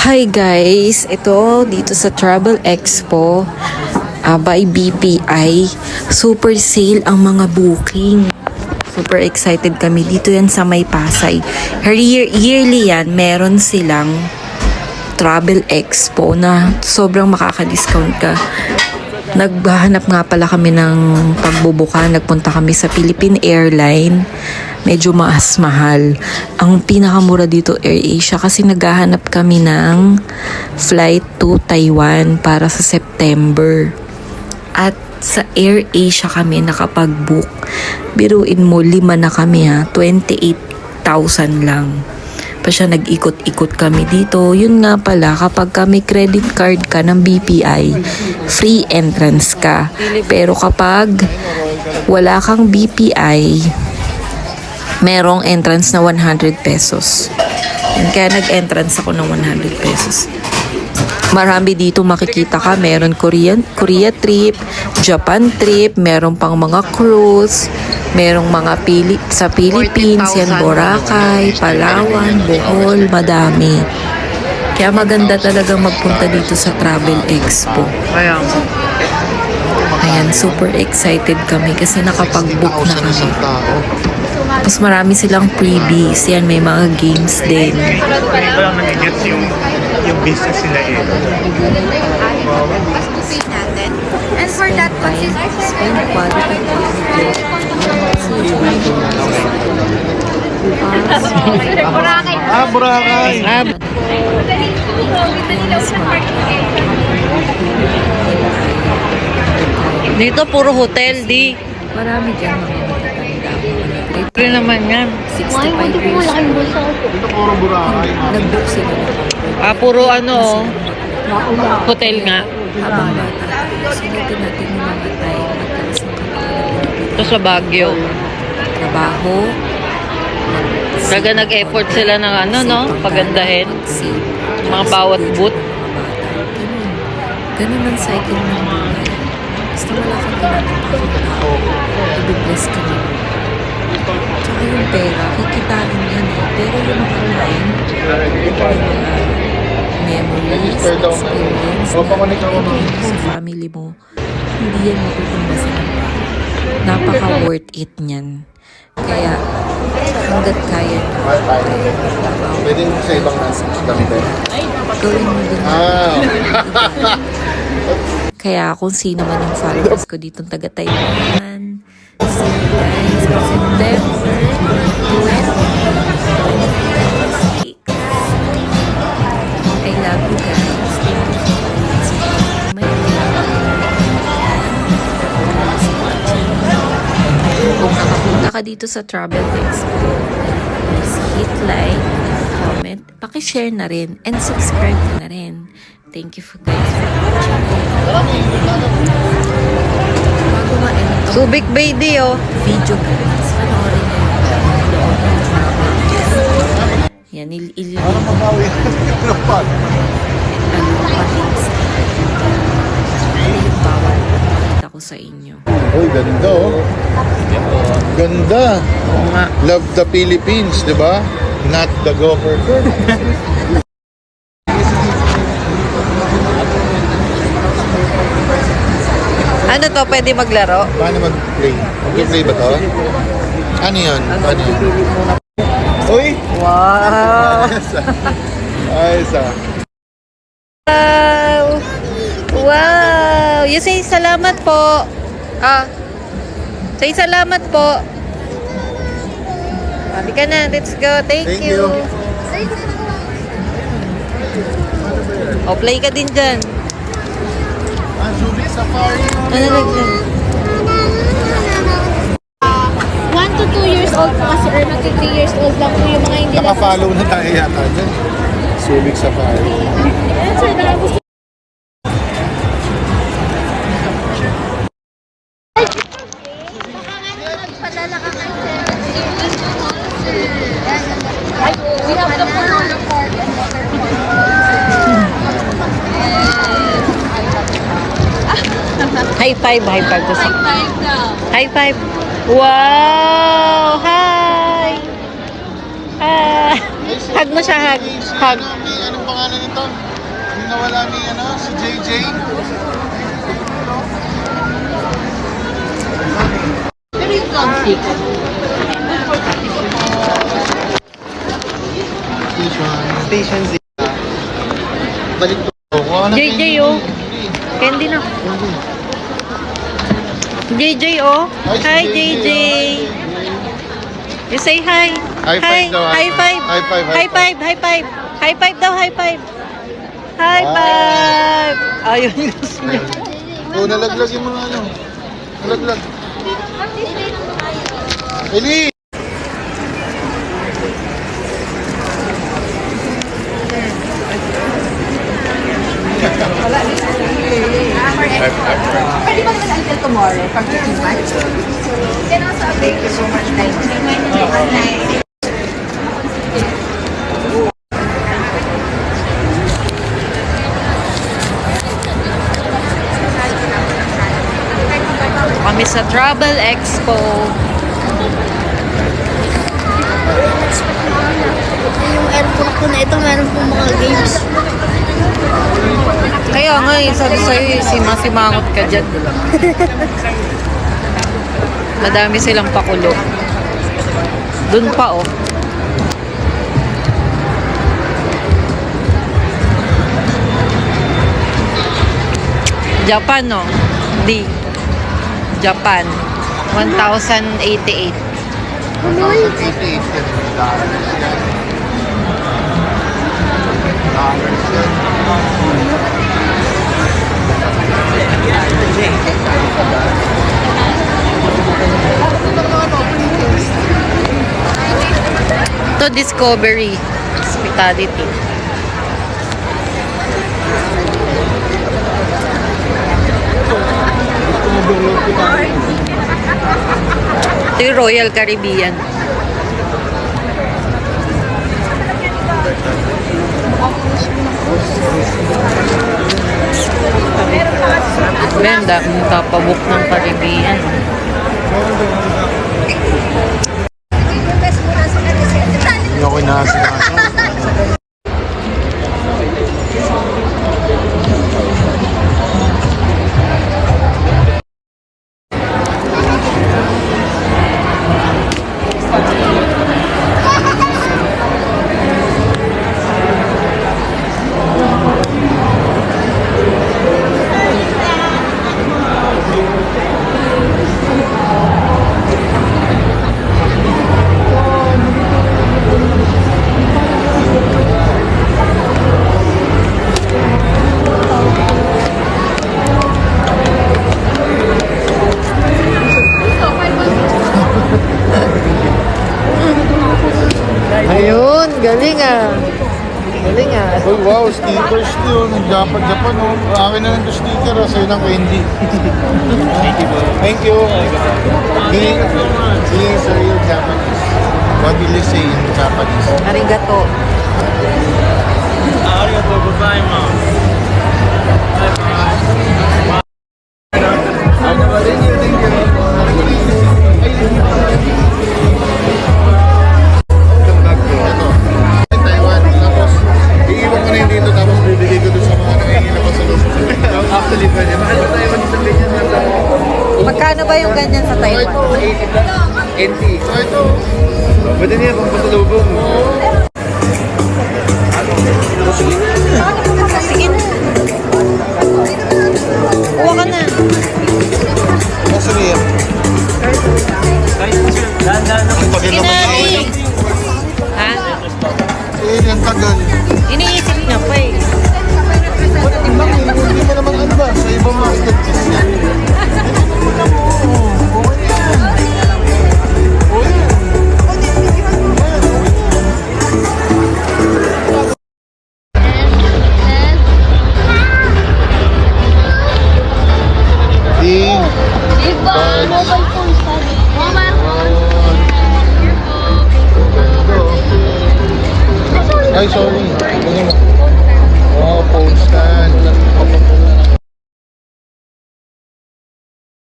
Hi guys, ito dito sa Travel Expo by BPI. Super sale ang mga booking. Super excited kami. Dito yan sa May Pasay. Yearly yan, meron silang Travel Expo na sobrang makaka-discount ka. Naghahanap nga pala kami ng pagbubuka. Nagpunta kami sa Philippine Airline. Medyo mas mahal. Ang pinakamura dito AirAsia kasi naghahanap kami ng flight to Taiwan para sa September. At sa AirAsia kami nakapag-book. Biruin mo, 5 na kami ha. 28,000 lang. Pa siya nag-ikot-ikot kami dito. Yun nga pala, kapag kami credit card ka ng BPI, free entrance ka. Pero kapag wala kang BPI, merong entrance na 100 pesos. And kaya nag-entrance ako ng 100 pesos. Marami dito makikita ka. Meron Korea trip, Japan trip, meron pang mga cruise, merong mga sa Philippines, yan Boracay, Palawan, Bohol, madami. Kaya maganda talaga magpunta dito sa Travel Expo. Ayan, super excited kami kasi nakapag-book na kami. Tapos marami silang freebies. Yan, may mga games din. Hindi ko lang nag-gets yung business nila eh. And for that, Spend quality Boracay. Boracay! Dito puro hotel, di. Marami dyan mga matatanda. Ito naman yan. 65 years old. Ito puro Boracay. Nag-book sila ng Puro ano, hotel nga. habang bata. Sinutin natin yung mga time at taas ng katawan. Ito sa Baguio. Trabaho. Talaga nag-effort sila ng ano, no? Pagandahin. Mag-save. Mga bawat booth. Ganun ang cycle ng buhay. Basta wala kang tinatapakang tao. Ibibless ka na. Tsaka yung pera, kikitain yan eh. Pero yung mga time, yung mga memories, experience na ibigay mo sa family mo, hindi yan matutumbasan ng tao. Napaka-worth it niyan. Kaya, hanggat kaya nyo, Pwede mo sa ibang dami ba? gawin mo din. Kaya kung sino man yung followers ko dito taga Taiwan, see you guys on September 2026. I love you guys. Thank you for watching my vlog. Kung nakapunta ka dito sa Travel Expo, please hit like, comment, pakishare na rin, and subscribe na rin. Thank you for guys for watching. Bago ma-end to Subic Bay, di, oh. video guys, panoorin nyo yung yan, Para mabawi yung pan. patins. Ano yung bawal? Pakita ko sa inyo. Uy, ganda oh. Ganda. Oo nga. Love the Philippines, di ba? Not the government. Ano to, pwede maglaro? Paano mag-play? Mag-play ba to? Ano yun? Ano yun? Uy! Wow! Ayos ah. Wow! Wow! You say salamat po. Say salamat po. Sabi ka na, let's go. Thank Thank you. you. O, play ka din dyan. Subic Safari. Ano na dyan? 1 to 2 years old po kasi or mag 3 years old lang po yung mga hindi Naka-follow na tayo yata dyan. Subic Safari. Sir, baka gusto magpadala ka kay sir. Ay, we have the Corona Park and Water High five, high five. High five daw. High five. Wow! Hi! Hug mo siya, hug. Hug. pangalan nito? Yung nawala ni, si JJ? Pero yung conflict. Station Z. Balik to. JJ, oh. Candy na. JJ, oh. Hi, JJ. You say hi. High five daw, High five. high five, high High five. High five. High five daw. High five. High five. Ayun. Oo, nalaglag yung mga Nalaglag. Eli! Pwede ba naman until tomorrow from 15 March? Then also, thank you so much. Thank you. Kami sa Travel Expo. Yung airport ko na ito, meron po mga games. Kaya nga, sabi sa'yo, masimangot ka dyan. Madami silang pakulo. Dun pa, oh. Japan, no? Di. Japan. 1,088. 1,088 dollars yan. Dollars yan. To Discovery Hospitality. Ito yung Royal Caribbean. Benda, papabook ng Caribbean. Hindi ako inaasikaso. Ayun, galing ah. Galing ah. Oh, wow, stickers yun. Japan, oh. Akin na lang ito sticker, oh. Sa'yo ng candy. Thank you, bro. Thank you. Here is real Japanese. What will you say in Japanese? Arigato. Ito. Taiwan. Tapos, iiwan ko na yun dito. Tapos, bibigay ko doon sa mga nangingin pa sa loob. Actually, pwede. Mahal ba tayo sa ganyan na lang? Magkano ba yung ganyan sa Taiwan? NT. So, ito. Pwede niya pang pasalubong. Sige na. Kuha ka na. Kasi niya. Ang tagal Sige na, naman eh. yun. Ha? Ang tagal. Iniisip niya pa eh. Hindi mo naman ano ba? Sa ibang master piece yan. Ding. Diba? Mobile phone study. Mobile phone. Ay, sorry.